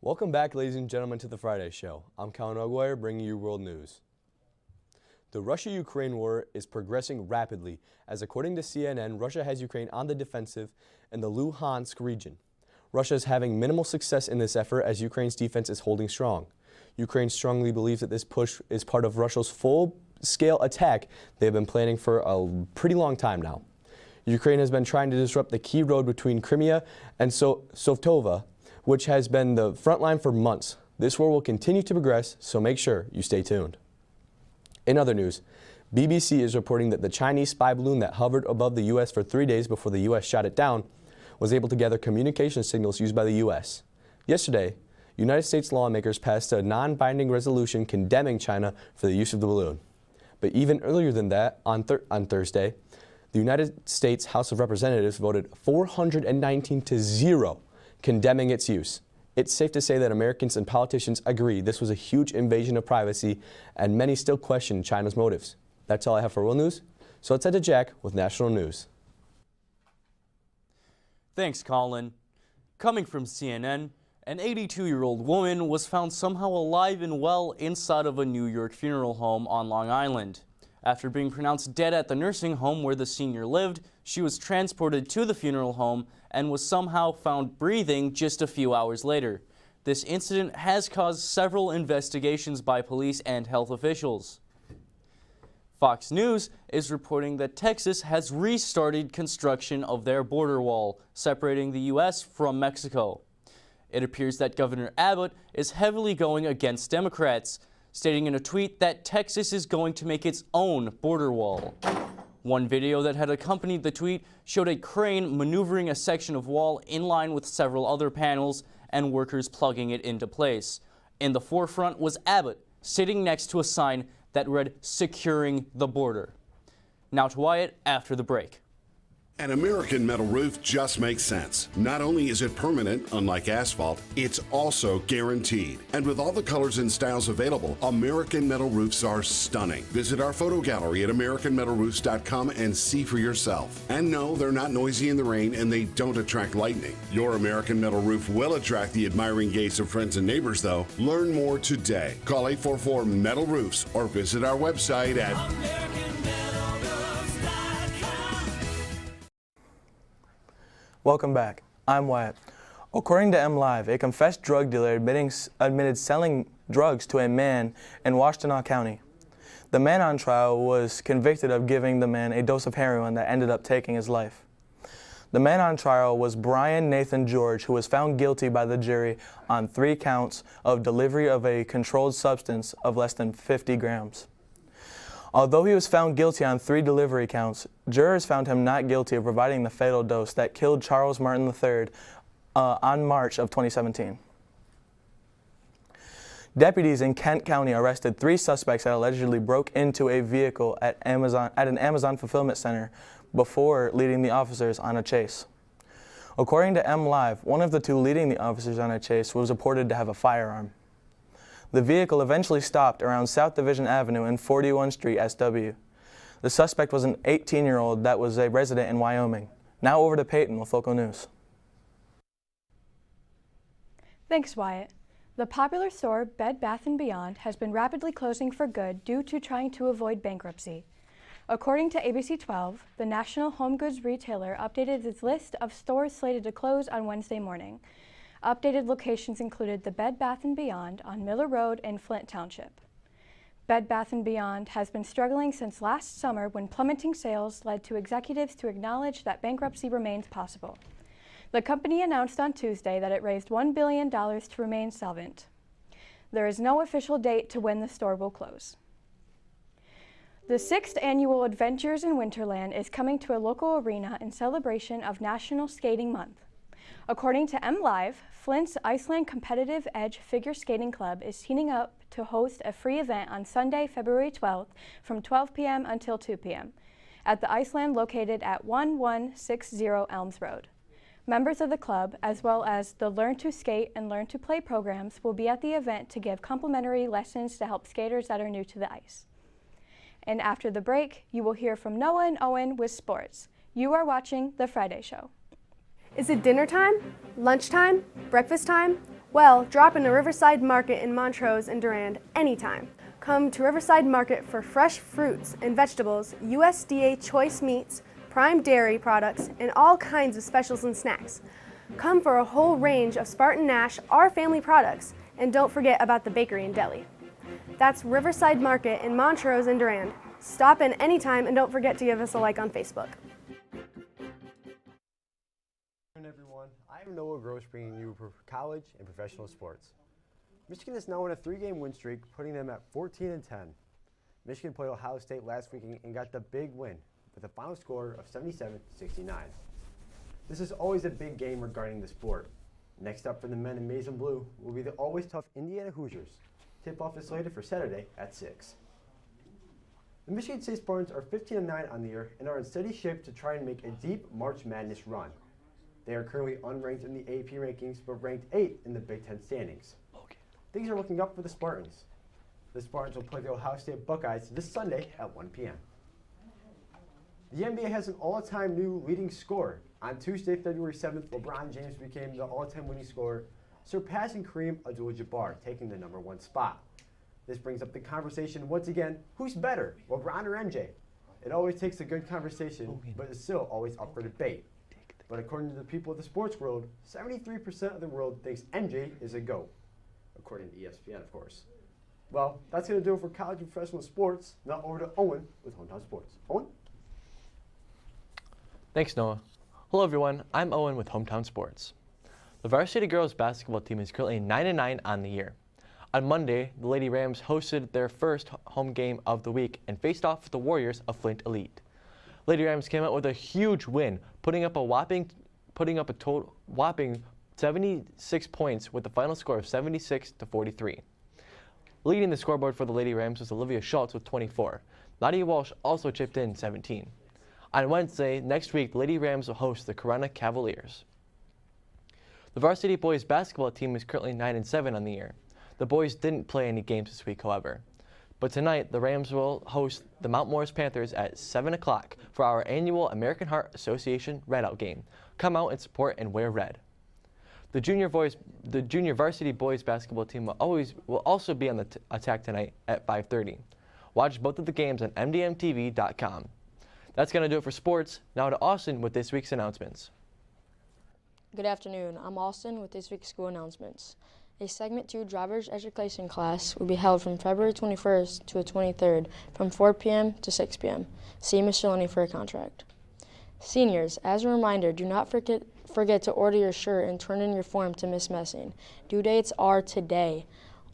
Welcome back, ladies and gentlemen, to the Friday Show. I'm Colin Ogwire, bringing you world news. The Russia-Ukraine war is progressing rapidly, as according to CNN, Russia has Ukraine on the defensive in the Luhansk region. Russia is having minimal success in this effort as Ukraine's defense is holding strong. Ukraine strongly believes that this push is part of Russia's full-scale attack they've been planning for a pretty long time now. Ukraine has been trying to disrupt the key road between Crimea and Sovtova, which has been the front line for months. This war will continue to progress, so make sure you stay tuned. In other news, BBC is reporting that the Chinese spy balloon that hovered above the U.S. for 3 days before the U.S. shot it down was able to gather communication signals used by the U.S. Yesterday, United States lawmakers passed a non-binding resolution condemning China for the use of the balloon. But even earlier than that, on Thursday, the United States House of Representatives voted 419-0, condemning its use. It's safe to say that Americans and politicians agree this was a huge invasion of privacy, and many still question China's motives. That's all I have for world news. So let's head to Jack with national news. Thanks, Colin. Coming from CNN, an 82-year-old woman was found somehow alive and well inside of a New York funeral home on Long Island. After being pronounced dead at the nursing home where the senior lived, she was transported to the funeral home and was somehow found breathing just a few hours later. This incident has caused several investigations by police and health officials. Fox News is reporting that Texas has restarted construction of their border wall, separating the U.S. from Mexico. It appears that Governor Abbott is heavily going against Democrats, stating in a tweet that Texas is going to make its own border wall. One video that had accompanied the tweet showed a crane maneuvering a section of wall in line with several other panels and workers plugging it into place. In the forefront was Abbott, sitting next to a sign that read, "Securing the border." Now to Wyatt after the break. An American Metal roof just makes sense. Not only is it permanent, unlike asphalt, it's also guaranteed. And with all the colors and styles available, American Metal roofs are stunning. Visit our photo gallery at AmericanMetalRoofs.com and see for yourself. And no, they're not noisy in the rain and they don't attract lightning. Your American Metal roof will attract the admiring gaze of friends and neighbors, though. Learn more today. Call 844-METAL-ROOFS or visit our website at Welcome back. I'm Wyatt. According to MLive, a confessed drug dealer admitted selling drugs to a man in Washtenaw County. The man on trial was convicted of giving the man a dose of heroin that ended up taking his life. The man on trial was Brian Nathan George, who was found guilty by the jury on 3 counts of delivery of a controlled substance of less than 50 grams. Although he was found guilty on 3 delivery counts, jurors found him not guilty of providing the fatal dose that killed Charles Martin III on March of 2017. Deputies in Kent County arrested 3 suspects that allegedly broke into a vehicle at an Amazon fulfillment center before leading the officers on a chase. According to MLive, one of the 2 leading the officers on a chase was reported to have a firearm. The vehicle eventually stopped around South Division Avenue and 41st Street SW. The suspect was an 18-year-old that was a resident in Wyoming. Now over to Peyton with local news. Thanks, Wyatt. The popular store Bed Bath & Beyond has been rapidly closing for good due to trying to avoid bankruptcy. According to ABC 12, the national home goods retailer updated its list of stores slated to close on Wednesday morning. Updated locations included the Bed Bath & Beyond on Miller Road in Flint Township. Bed Bath & Beyond has been struggling since last summer when plummeting sales led to executives to acknowledge that bankruptcy remains possible. The company announced on Tuesday that it raised $1 billion to remain solvent. There is no official date to when the store will close. The 6th annual Adventures in Winterland is coming to a local arena in celebration of National Skating Month. According to MLive, Flint's Iceland Competitive Edge Figure Skating Club is teaming up to host a free event on Sunday, February 12th from 12 p.m. until 2 p.m. at the Iceland located at 1160 Elms Road. Members of the club, as well as the Learn to Skate and Learn to Play programs, will be at the event to give complimentary lessons to help skaters that are new to the ice. And after the break, you will hear from Noah and Owen with sports. You are watching The Friday Show. Is it dinner time, lunchtime, breakfast time, Well, drop into Riverside Market in Montrose and Durand anytime. Come to Riverside Market for fresh fruits and vegetables, USDA choice meats, prime dairy products, and all kinds of specials and snacks. Come for a whole range of Spartan Nash, our family products, and don't forget about the bakery and deli. That's Riverside Market in Montrose and Durand. Stop in anytime and don't forget to give us a like on Facebook. Everyone, I'm Noah Gross bringing you college and professional sports. Michigan is now on a 3-game win streak, putting them at 14-10. Michigan played Ohio State last week and got the big win with a final score of 77-69. This is always a big game regarding the sport. Next up for the men in maize and blue will be the always tough Indiana Hoosiers. Tip-off is slated for Saturday at 6. The Michigan State Spartans are 15-9 on the year and are in steady shape to try and make a deep March Madness run. They are currently unranked in the AP rankings, but ranked 8th in the Big Ten standings. Things are looking up for the Spartans. The Spartans will play the Ohio State Buckeyes this Sunday at 1 p.m. The NBA has an all-time new leading scorer. On Tuesday, February 7th, LeBron James became the all-time winning scorer, surpassing Kareem Abdul-Jabbar, taking the #1 spot. This brings up the conversation once again, who's better, LeBron or MJ? It always takes a good conversation, but it's still always up for debate. But according to the people of the sports world, 73% of the world thinks MJ is a GOAT. According to ESPN, of course. Well, that's going to do it for college and professional sports. Now over to Owen with Hometown Sports. Owen? Thanks, Noah. Hello, everyone. I'm Owen with Hometown Sports. The varsity girls basketball team is currently 9-9 on the year. On Monday, the Lady Rams hosted their first home game of the week and faced off with the Warriors of Flint Elite. Lady Rams came out with a huge win, putting up a whopping 76 points with the final score of 76-43. Leading the scoreboard for the Lady Rams was Olivia Schultz with 24. Nadia Walsh also chipped in 17. On Wednesday, next week, the Lady Rams will host the Corona Cavaliers. The varsity boys basketball team is currently 9-7 on the year. The boys didn't play any games this week, however. But tonight, the Rams will host the Mount Morris Panthers at 7 o'clock for our annual American Heart Association Redout game. Come out and support and wear red. The junior varsity boys basketball team will also be on the attack tonight at 5:30. Watch both of the games on MDM-TV.com. That's going to do it for sports. Now to Austin with this week's announcements. Good afternoon. I'm Austin with this week's school announcements. A Segment 2 driver's education class will be held from February 21st to the 23rd from 4 p.m. to 6 p.m. See Ms. Shalini for a contract. Seniors, as a reminder, do not forget to order your shirt and turn in your form to Ms. Messing. Due dates are today.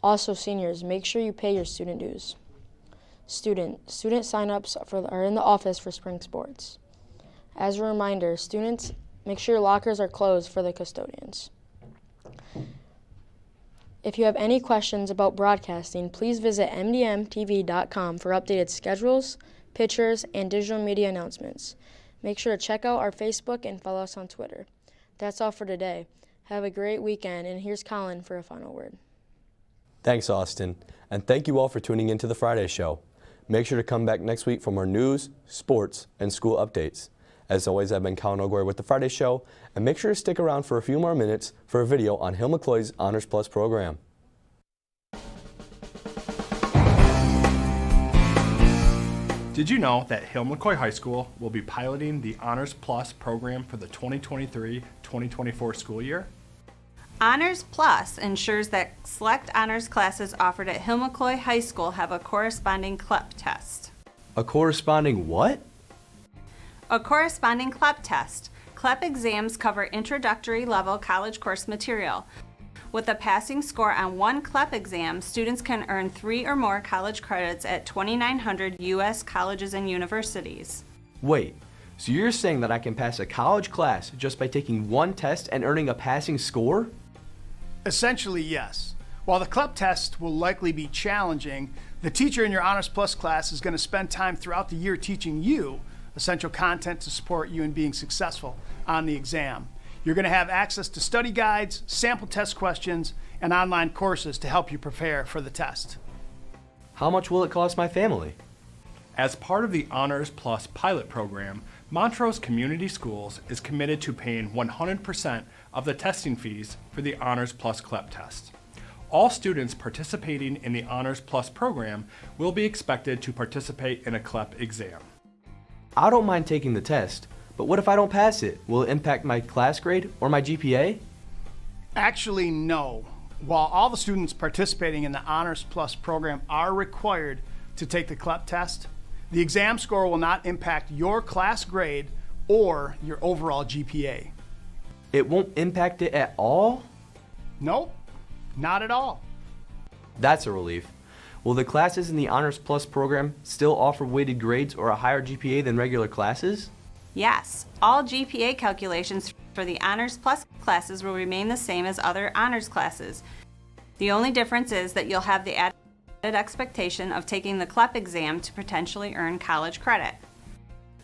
Also, seniors, make sure you pay your student dues. Student sign-ups are in the office for spring sports. As a reminder, students, make sure your lockers are closed for the custodians. If you have any questions about broadcasting, please visit MDM-TV.com for updated schedules, pictures, and digital media announcements. Make sure to check out our Facebook and follow us on Twitter. That's all for today. Have a great weekend, and here's Colin for a final word. Thanks, Austin, and thank you all for tuning into the Friday Show. Make sure to come back next week for more news, sports, and school updates. As always, I've been Colin Ogware with the Friday Show, and make sure to stick around for a few more minutes for a video on Hill McCloy's Honors Plus program. Did you know that Hill McCoy High School will be piloting the Honors Plus program for the 2023-2024 school year? Honors Plus ensures that select honors classes offered at Hill McCoy High School have a corresponding CLEP test. A corresponding what? A corresponding CLEP test. CLEP exams cover introductory level college course material. With a passing score on one CLEP exam, students can earn 3 or more college credits at 2,900 U.S. colleges and universities. Wait, so you're saying that I can pass a college class just by taking one test and earning a passing score? Essentially, yes. While the CLEP test will likely be challenging, the teacher in your Honors Plus class is going to spend time throughout the year teaching you essential content to support you in being successful on the exam. You're going to have access to study guides, sample test questions, and online courses to help you prepare for the test. How much will it cost my family? As part of the Honors Plus pilot program, Montrose Community Schools is committed to paying 100% of the testing fees for the Honors Plus CLEP test. All students participating in the Honors Plus program will be expected to participate in a CLEP exam. I don't mind taking the test, but what if I don't pass it? Will it impact my class grade or my GPA? Actually, no. While all the students participating in the Honors Plus program are required to take the CLEP test, the exam score will not impact your class grade or your overall GPA. It won't impact it at all? Nope, not at all. That's a relief. Will the classes in the Honors Plus program still offer weighted grades or a higher GPA than regular classes? Yes, all GPA calculations for the Honors Plus classes will remain the same as other honors classes. The only difference is that you'll have the added expectation of taking the CLEP exam to potentially earn college credit.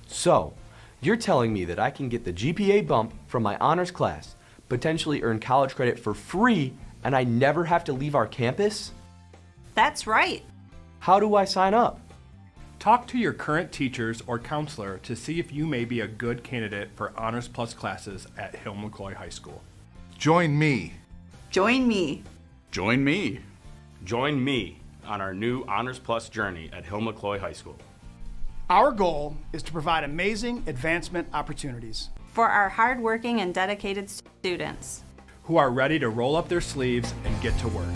So, you're telling me that I can get the GPA bump from my honors class, potentially earn college credit for free, and I never have to leave our campus? That's right. How do I sign up? Talk to your current teachers or counselor to see if you may be a good candidate for Honors Plus classes at Hill-McCoy High School. Join me. Join me. Join me. Join me on our new Honors Plus journey at Hill-McCoy High School. Our goal is to provide amazing advancement opportunities for our hardworking and dedicated students who are ready to roll up their sleeves and get to work.